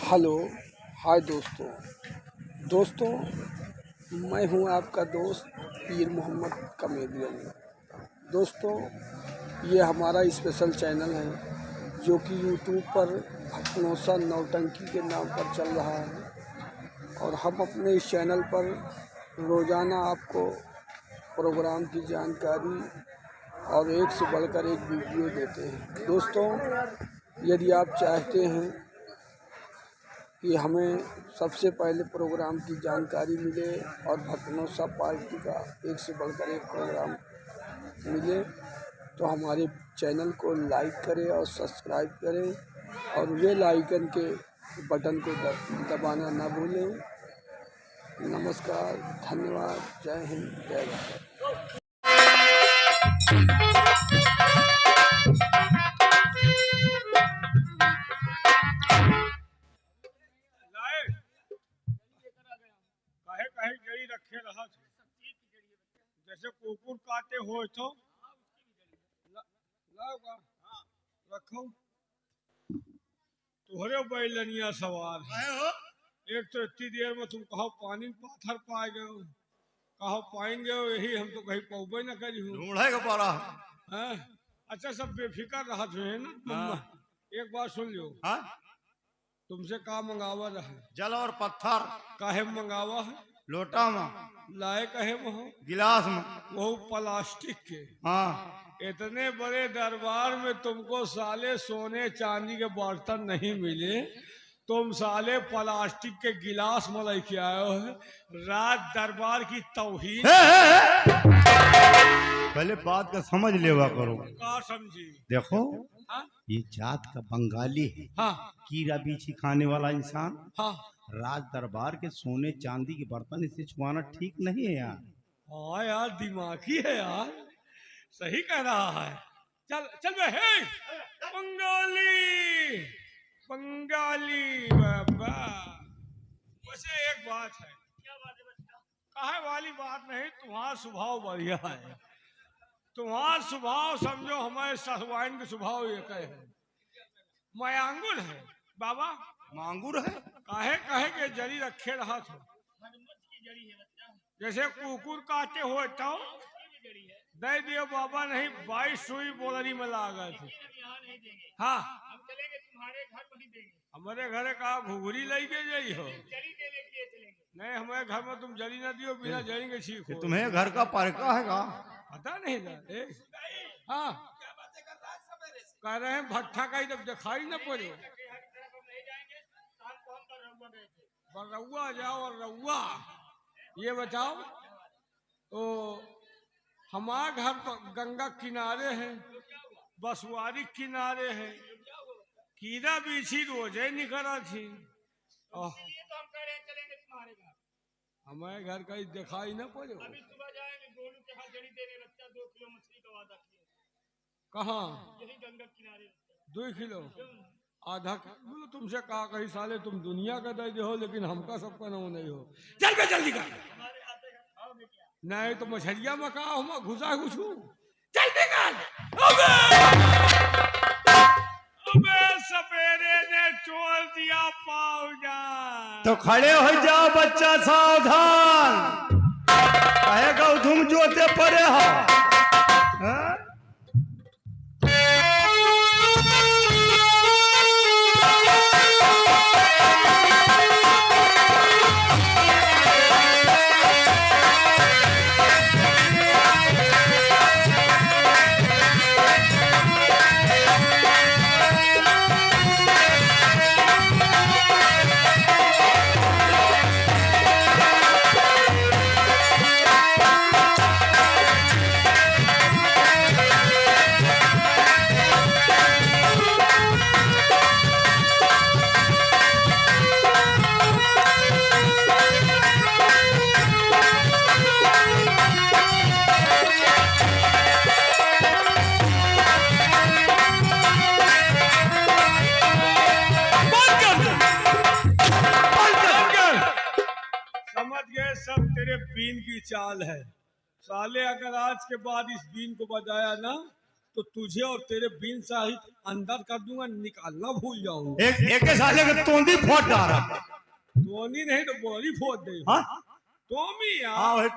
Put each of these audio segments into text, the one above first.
Hello hi दोस्तों मैं हूं आपका दोस्त पीर मोहम्मद कमेडियन। दोस्तों ये हमारा स्पेशल चैनल है जो कि यूट्यूब पर भटनोसा नौटंकी के नाम पर चल रहा है और हम अपने इस चैनल पर रोज़ाना आपको प्रोग्राम की जानकारी और एक से बढ़कर एक वीडियो देते हैं। दोस्तों यदि आप चाहते हैं कि हमें सबसे पहले प्रोग्राम की जानकारी मिले और भटनोसा पार्टी का एक से बढ़कर एक प्रोग्राम मिले तो हमारे चैनल को लाइक करें और सब्सक्राइब करें और बेल आइकन के बटन को दबाना ना भूलें। नमस्कार, धन्यवाद, जय हिंद, जय भारत। रखे रहा जैसे कुकुर काटे हो तो रखो तुहरे बैलनिया सवार एक तो इतनी देर में तुम कहो पानी पाथर पाए गए हो, कहो पाएंगे हो, यही हम तो कहीं पौबे न करी हूँ। अच्छा सब बेफिक्र रहा जो है ना। एक बात सुन लो, तुमसे का मंगावा रहा? जल और पत्थर। काहे मंगावा है? लोटा में लाए कहे वो गिलास में वो प्लास्टिक के। हाँ, इतने बड़े दरबार में तुमको साले सोने चांदी के बर्तन नहीं मिले, तुम साले प्लास्टिक के गिलास में लेके आए हो। रात दरबार की तौहीन। पहले बात का समझ लेवा करो। का समझी? देखो हाँ? ये जात का बंगाली है। हाँ। कीड़ा बीछी खाने वाला इंसान। हाँ। राज दरबार के सोने चांदी के बर्तन इसे छुआना ठीक नहीं है यार। हाँ यार, दिमागी है यार, सही कह रहा है। चल चल बे, हे बंगाली बंगाली बाबा। वैसे एक बात है। क्या बात है बच्चा? कहे वाली बात नहीं, तुम्हारा स्वभाव बढ़िया है। तुम्हारा स्वभाव समझो हमारे सहवाइन के स्वभाव एक है। मयांगुर है बाबा। मांगुर है? काहे कहे के जरी रखे रहा था। जैसे कुकुर काटे हो तो दे दियो बाबा, नहीं 22 सुई बोलरी में लागा थे। हाँ, हम चलेंगे तुम्हारे घर वहीं देंगे। हमारे घर का घुघरी लेके जाई हो? नहीं, हमारे घर में तुम जरी ना दियो, बिना जरी के ठीक हो। तुम्हें घर का परका है का? पता नहीं था। हाँ, कह रहे हैं भट्ठा का ही तब दिखाई न पड़े। बरौआ जाओ और रउआ। ये बताओ, तो हमारा घर तो गंगा किनारे है, बसवारी किनारे है, कीड़ा बीछी रोजे निकला थी। हमारे घर का दिखाई न पड़े। अभी सुबह जाएंगे, गोलू के हाथ जड़ी देने बच्चा 2 किलो मछली का वादा किया। कहाँ? यही गंगा किनारे। 2 किलो आधा किलो। तुमसे कहा कहीं साले तुम दुनिया का दे हो, लेकिन हमका सबका नाम नहीं हो। चल बे जल्दी कर। नहीं तो मछलिया में कहा हम घुसा घुसू। जल्दी कर। अबे सपेरे ने छोड़ दिया पाउजा। तो खड़े हो जाओ बच्चा, सावधान। कहेगा तुम जोते पड़े हो। बीन की चाल है साले। अगर आज के बाद इस बीन को बजाया ना तो तुझे और तेरे बीन सहित अंदर कर दूंगा, निकालना भूल जाऊंगा। एक के साले के तोंदी फोड़ डाला। तोनी नहीं तो बोली फोड़ दे। हाँ तोमी यार। हाँ वही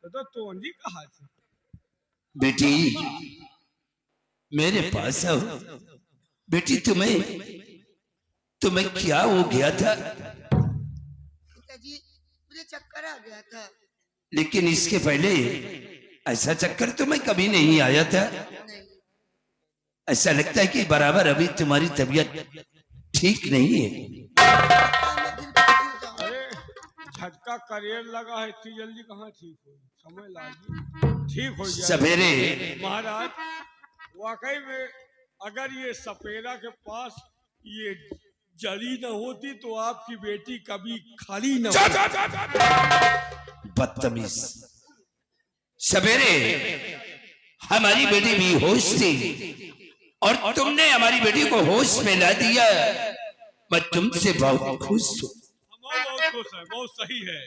तो तोंदी कहा थी। बेटी मेरे पास आओ। बेटी तुम्हें क्या हो गया था? पिताजी मुझे चक्कर आ गया था। लेकिन इसके पहले ऐसा चक्कर तुम्हें कभी नहीं आया था। नहीं। ऐसा लगता है कि बराबर अभी तुम्हारी तबीयत ठीक नहीं है। अरे झटका करियर लगा है, इतनी जल्दी कहाँ ठीक हो, समय लागी ठीक हो जाए। सवेरे महाराज वाकई में अगर ये सपेरा के पास ये जड़ी न होती तो आपकी बेटी कभी खाली न होती। बदतमीज। सवेरे हमारी बेटी भी होश थी और तुमने हमारी बेटी को होश में ला दिया। मैं तुमसे बहुत खुश हूँ। हम बहुत खुश हैं, बहुत सही है।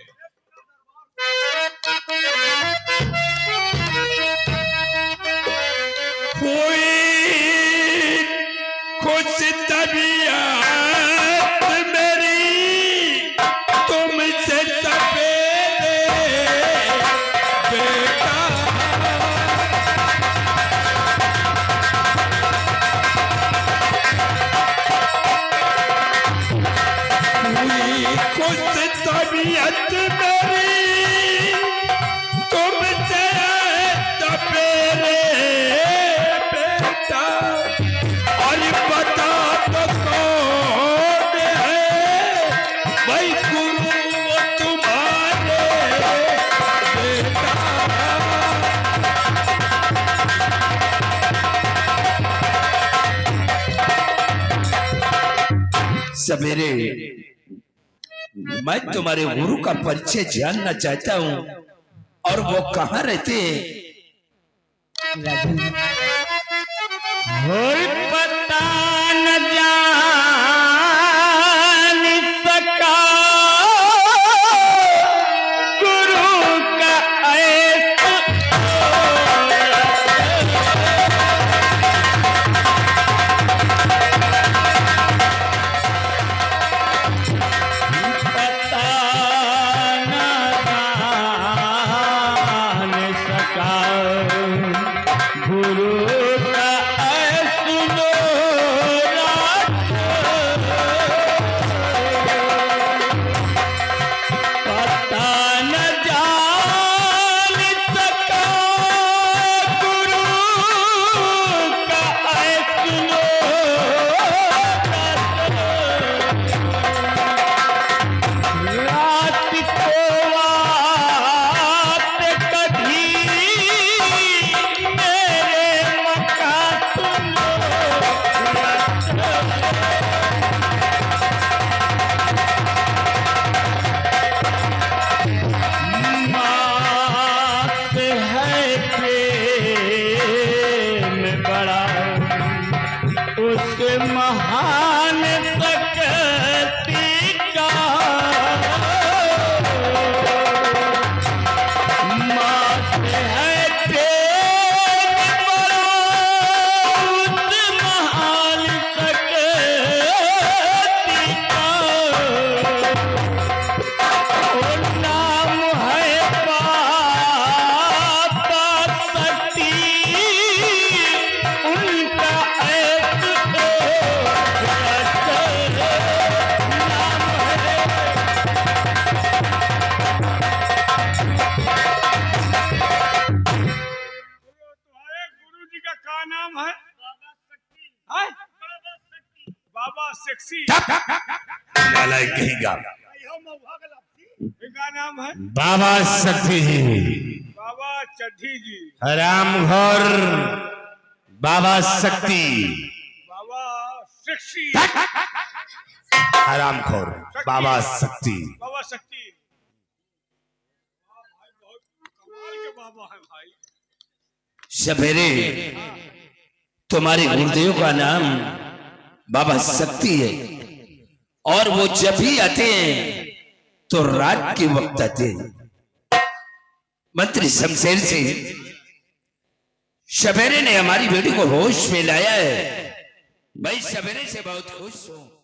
कोई खुश तबीयत मेरी तुमसे सपेरे बेटा। कोई खुश तबीयत मेरी तुमसे सपेरे बेटा। और बता तो कौन है भाई गुरु तुम्हारे बेटा। सवेरे मैं तुम्हारे गुरु का परिचय जानना चाहता हूँ और वो कहाँ रहते हैं? पता न जान सका गुरु का ऐसा। पता न जान सका गुरु का महान शक्ति का मात है प्रेम बड़ा उस महान शक्ति का। ओ नाम है पापा शक्ति उनका नाम है बाबा सेक्सी। नालायक कहेगा। इनका नाम है बाबा शक्ति जी, बाबा चड्ढी जी, रामघर बाबा शक्ति, बाबा सेक्सी, रामघर बाबा शक्ति। बाबा शक्ति भाई बहुत कमाल के बाबा है भाई। सवेरे तुम्हारे गुरुदेव का नाम बाबा शक्ति है और वो जब भी आते हैं तो रात के वक्त आते हैं। मंत्री शमशेर से सवेरे ने हमारी बेटी को होश में लाया है। मैं सवेरे से बहुत खुश हूं।